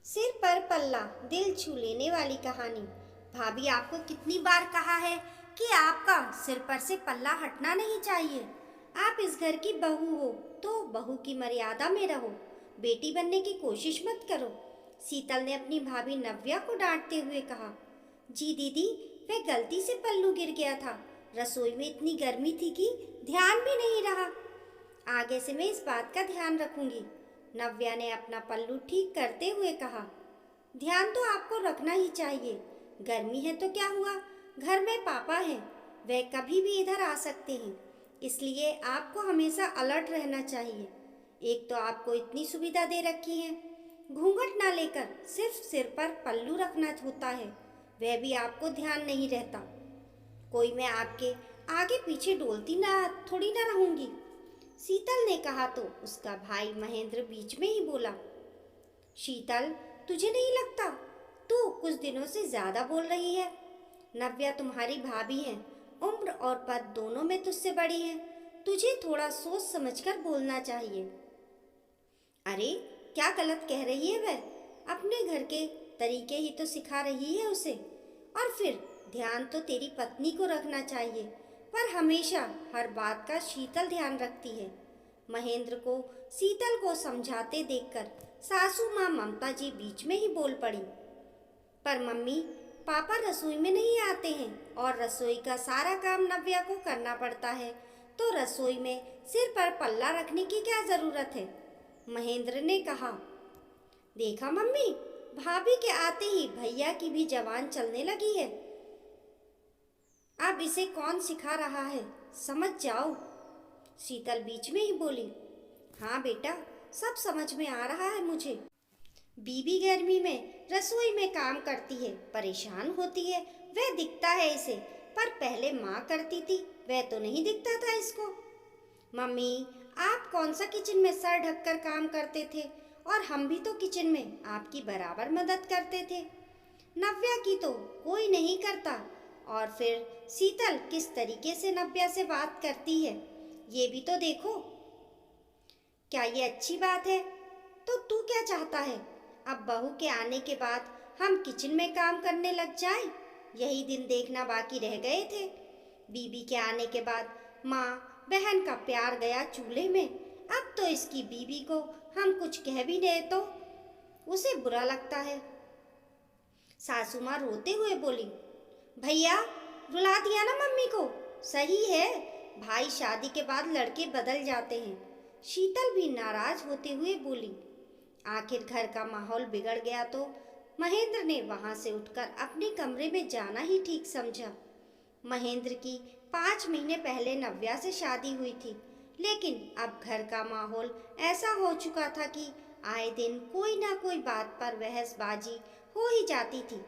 सिर पर पल्ला, दिल छू लेने वाली कहानी। भाभी, आपको कितनी बार कहा है कि आपका सिर पर से पल्ला हटना नहीं चाहिए। आप इस घर की बहू हो तो बहू की मर्यादा में रहो, बेटी बनने की कोशिश मत करो। शीतल ने अपनी भाभी नव्या को डांटते हुए कहा। जी दीदी, वह गलती से पल्लू गिर गया था। रसोई में इतनी गर्मी थी कि ध्यान भी नहीं रहा। आगे से मैं इस बात का ध्यान रखूंगी, नव्या ने अपना पल्लू ठीक करते हुए कहा। ध्यान तो आपको रखना ही चाहिए। गर्मी है तो क्या हुआ, घर में पापा हैं, वे कभी भी इधर आ सकते हैं। इसलिए आपको हमेशा अलर्ट रहना चाहिए। एक तो आपको इतनी सुविधा दे रखी है, घूंघट ना लेकर सिर्फ सिर पर पल्लू रखना होता है, वह भी आपको ध्यान नहीं रहता। कोई मैं आपके आगे पीछे डोलती ना थोड़ी ना रहूंगी। शीतल ने कहा तो उसका भाई महेंद्र बीच में ही बोला। शीतल, तुझे नहीं लगता तू कुछ दिनों से ज्यादा बोल रही है? नव्या तुम्हारी भाभी है, उम्र और पद दोनों में तुझसे बड़ी है। तुझे थोड़ा सोच समझकर बोलना चाहिए। अरे, क्या गलत कह रही है वह? अपने घर के तरीके ही तो सिखा रही है उसे। और फिर ध्यान तो तेरी पत्नी को रखना चाहिए, पर हमेशा हर बात का शीतल ध्यान रखती है। महेंद्र को शीतल को समझाते देखकर सासू माँ ममता जी बीच में ही बोल पड़ी। पर मम्मी, पापा रसोई में नहीं आते हैं और रसोई का सारा काम नव्या को करना पड़ता है, तो रसोई में सिर पर पल्ला रखने की क्या जरूरत है? महेंद्र ने कहा। देखा मम्मी, भाभी के आते ही भैया की भी जबान चलने लगी है। अब इसे कौन सिखा रहा है, समझ जाओ। शीतल बीच में ही बोली। हाँ बेटा, सब समझ में आ रहा है मुझे। बीबी गर्मी में रसोई में काम करती है, परेशान होती है, वह दिखता है इसे। पर पहले माँ करती थी, वह तो नहीं दिखता था इसको। मम्मी, आप कौन सा किचन में सर ढककर काम करते थे, और हम भी तो किचन में आपकी बराबर मदद करते थे। नव्या की तो कोई नहीं करता। और फिर शीतल किस तरीके से नव्या से बात करती है, ये भी तो देखो। क्या ये अच्छी बात है? तो तू क्या चाहता है, अब बहू के आने के बाद हम किचन में काम करने लग जाएं? यही दिन देखना बाकी रह गए थे। बीबी के आने के बाद माँ बहन का प्यार गया चूल्हे में। अब तो इसकी बीबी को हम कुछ कह भी दे तो उसे बुरा लगता है। सासू माँ रोते हुए बोली। भैया, रुला दिया ना मम्मी को? सही है, भाई शादी के बाद लड़के बदल जाते हैं। शीतल भी नाराज होते हुए बोली। आखिर घर का माहौल बिगड़ गया तो महेंद्र ने वहां से उठकर अपने कमरे में जाना ही ठीक समझा। महेंद्र की 5 महीने पहले नव्या से शादी हुई थी, लेकिन अब घर का माहौल ऐसा हो चुका था कि आए दिन कोई ना कोई बात पर बहसबाजी हो ही जाती थी।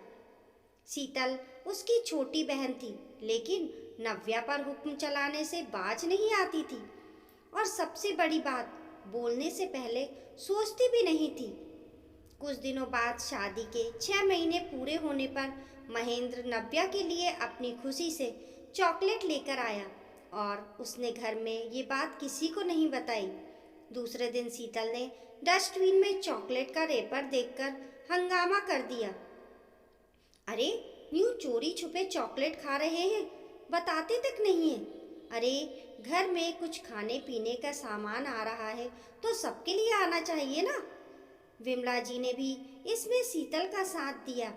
शीतल उसकी छोटी बहन थी, लेकिन नव्या पर हुक्म चलाने से बाज नहीं आती थी। और सबसे बड़ी बात, बोलने से पहले सोचती भी नहीं थी। कुछ दिनों बाद शादी के 6 महीने पूरे होने पर महेंद्र नव्या के लिए अपनी खुशी से चॉकलेट लेकर आया, और उसने घर में ये बात किसी को नहीं बताई। दूसरे दिन शीतल ने डस्टबिन में चॉकलेट का रेपर देखकर हंगामा कर दिया। अरे, यूं चोरी छुपे चॉकलेट खा रहे हैं, बताते तक नहीं है। अरे, घर में कुछ खाने पीने का सामान आ रहा है तो सबके लिए आना चाहिए ना। विमला जी ने भी इसमें शीतल का साथ दिया।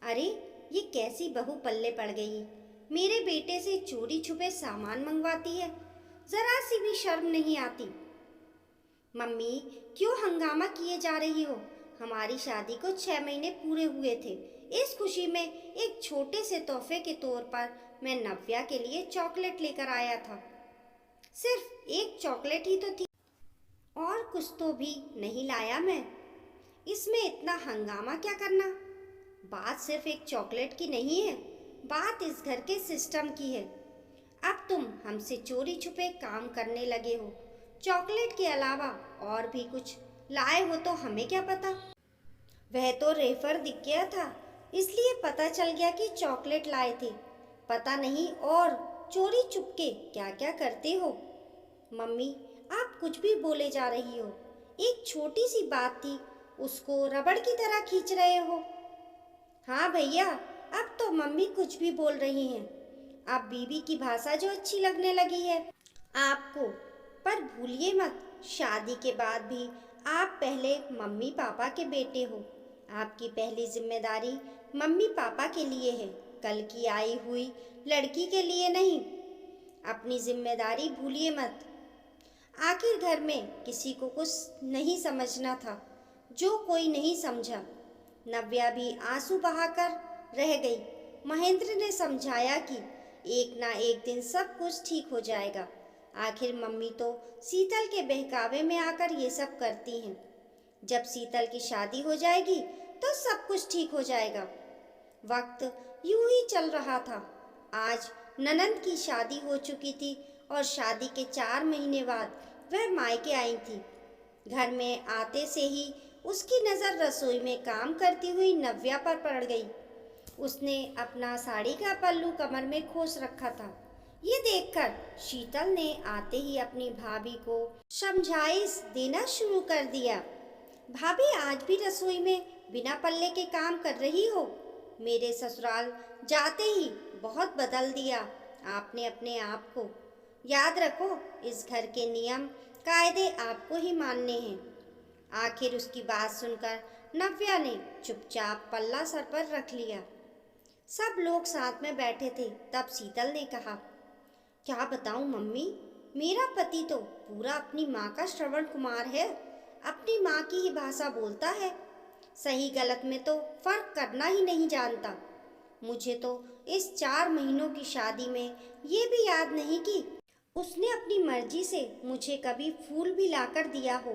अरे, ये कैसी बहू पल्ले पड़ गई, मेरे बेटे से चोरी छुपे सामान मंगवाती है, जरा सी भी शर्म नहीं आती। मम्मी, क्यों हंगामा किए जा रही हो? हमारी शादी को 6 महीने पूरे हुए थे। इस खुशी में एक छोटे से तोहफे के तौर पर मैं नव्या के लिए चॉकलेट लेकर आया था। सिर्फ एक चॉकलेट ही तो थी, और कुछ तो भी नहीं लाया मैं। इसमें इतना हंगामा क्या करना? बात सिर्फ एक चॉकलेट की नहीं है, बात इस घर के सिस्टम की है। अब तुम हमसे चोरी छुपे काम करने लगे हो। चॉकलेट के अलावा और भी कुछ लाए हो तो हमें क्या पता? वह तो रेफर दिख गया था, इसलिए पता चल गया कि चॉकलेट लाए थे। पता नहीं और चोरी चुपके क्या क्या करते हो। मम्मी, आप कुछ भी बोले जा रही हो। एक छोटी सी बात थी, उसको रबड़ की तरह खींच रहे हो। हाँ भैया, अब तो मम्मी कुछ भी बोल रही हैं। अब बीवी की भाषा जो अच्छी लगने लगी है आपको। पर भूलिए मत, शादी के बाद भी आप पहले मम्मी पापा के बेटे हो। आपकी पहली जिम्मेदारी मम्मी पापा के लिए है, कल की आई हुई लड़की के लिए नहीं। अपनी जिम्मेदारी भूलिए मत। आखिर घर में किसी को कुछ नहीं समझना था, जो कोई नहीं समझा। नव्या भी आंसू बहाकर रह गई। महेंद्र ने समझाया कि एक ना एक दिन सब कुछ ठीक हो जाएगा। आखिर मम्मी तो शीतल के बहकावे में आकर ये सब करती हैं। जब शीतल की शादी हो जाएगी तो सब कुछ ठीक हो जाएगा। वक्त यूं ही चल रहा था। आज ननंद की शादी हो चुकी थी और शादी के 4 महीने बाद वह मायके आई थी। घर में आते से ही उसकी नज़र रसोई में काम करती हुई नव्या पर पड़ गई। उसने अपना साड़ी का पल्लू कमर में खोस रखा था। ये देखकर शीतल ने आते ही अपनी भाभी को समझाइश देना शुरू कर दिया। भाभी, आज भी रसोई में बिना पल्ले के काम कर रही हो? मेरे ससुराल जाते ही बहुत बदल दिया आपने अपने आप को। याद रखो, इस घर के नियम कायदे आपको ही मानने हैं। आखिर उसकी बात सुनकर नव्या ने चुपचाप पल्ला सर पर रख लिया। सब लोग साथ में बैठे थे। तब शीतल ने कहा, क्या बताऊं मम्मी, मेरा पति तो पूरा अपनी माँ का श्रवण कुमार है। अपनी माँ की ही भाषा बोलता है। सही गलत में तो फर्क करना ही नहीं जानता। मुझे तो इस 4 महीनों की शादी में ये भी याद नहीं कि उसने अपनी मर्जी से मुझे कभी फूल भी लाकर दिया हो।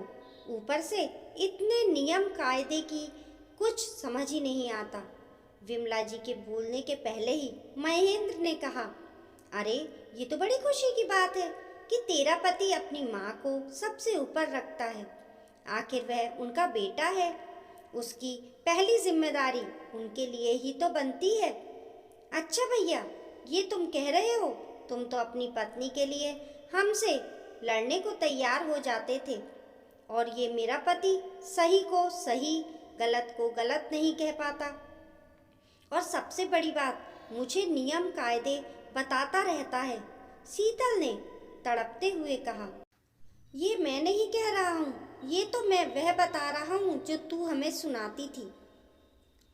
ऊपर से इतने नियम कायदे की कुछ समझ ही नहीं आता। विमला जी के बोलने के पहले ही महेंद्र ने कहा, अरे ये तो बड़ी खुशी की बात है कि तेरा पति अपनी माँ को सबसे ऊपर रखता है। आखिर वह उनका बेटा है। उसकी पहली जिम्मेदारी उनके लिए ही तो बनती है। अच्छा भैया, ये तुम कह रहे हो, तुम तो अपनी पत्नी के लिए हमसे लड़ने को तैयार हो जाते थे, और ये मेरा पति सही को सही, गलत को गलत नहीं कह पाता। और सबसे बड़ी बात, मुझे नियम कायदे बताता रहता है। शीतल ने तड़पते हुए कहा, ये मैं नहीं कह रहा हूँ, ये तो मैं वह बता रहा हूँ जो तू हमें सुनाती थी।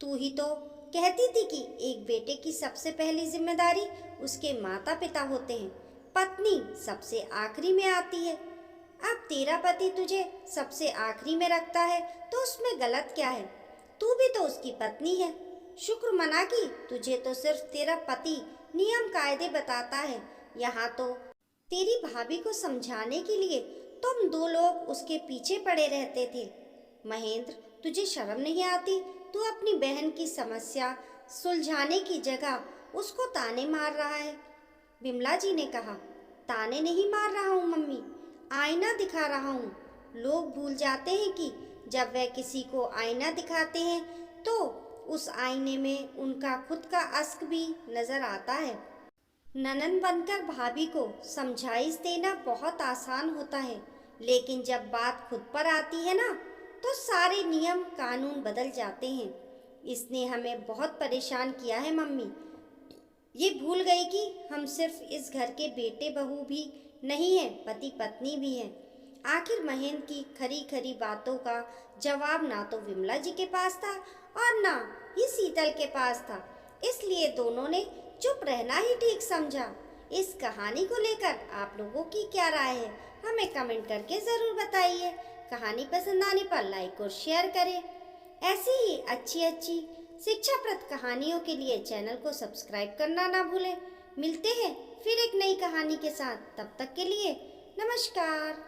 तू ही तो कहती थी कि एक बेटे की सबसे पहली जिम्मेदारी उसके माता पिता होते हैं, पत्नी सबसे आखिरी में आती है। अब तेरा पति तुझे सबसे आखिरी में रखता है तो उसमें गलत क्या है? तू भी तो उसकी पत्नी है। शुक्र मना कि तुझे तो सिर्फ तेरा पति नियम कायदे बताता है। यहाँ तो तेरी भाभी को समझाने के लिए तुम 2 लोग उसके पीछे पड़े रहते थे। महेंद्र, तुझे शर्म नहीं आती? तू अपनी बहन की समस्या सुलझाने की जगह उसको ताने मार रहा है। विमला जी ने कहा, ताने नहीं मार रहा हूँ मम्मी, आईना दिखा रहा हूँ। लोग भूल जाते हैं कि जब वह किसी को आईना दिखाते हैं तो उस आईने में उनका खुद का अश्क भी नजर आता है। ननंद बनकर भाभी को समझाइश देना बहुत आसान होता है, लेकिन जब बात खुद पर आती है ना, तो सारे नियम कानून बदल जाते हैं। इसने हमें बहुत परेशान किया है मम्मी। ये भूल गई कि हम सिर्फ इस घर के बेटे बहू भी नहीं हैं, पति पत्नी भी हैं। आखिर महेंद्र की खरी खरी बातों का जवाब ना तो विमला जी के पास था और ना ही शीतल के पास था, इसलिए दोनों ने चुप रहना ही ठीक समझा। इस कहानी को लेकर आप लोगों की क्या राय है, हमें कमेंट करके ज़रूर बताइए। कहानी पसंद आने पर लाइक और शेयर करें। ऐसी ही अच्छी शिक्षाप्रद कहानियों के लिए चैनल को सब्सक्राइब करना ना भूलें। मिलते हैं फिर एक नई कहानी के साथ, तब तक के लिए नमस्कार।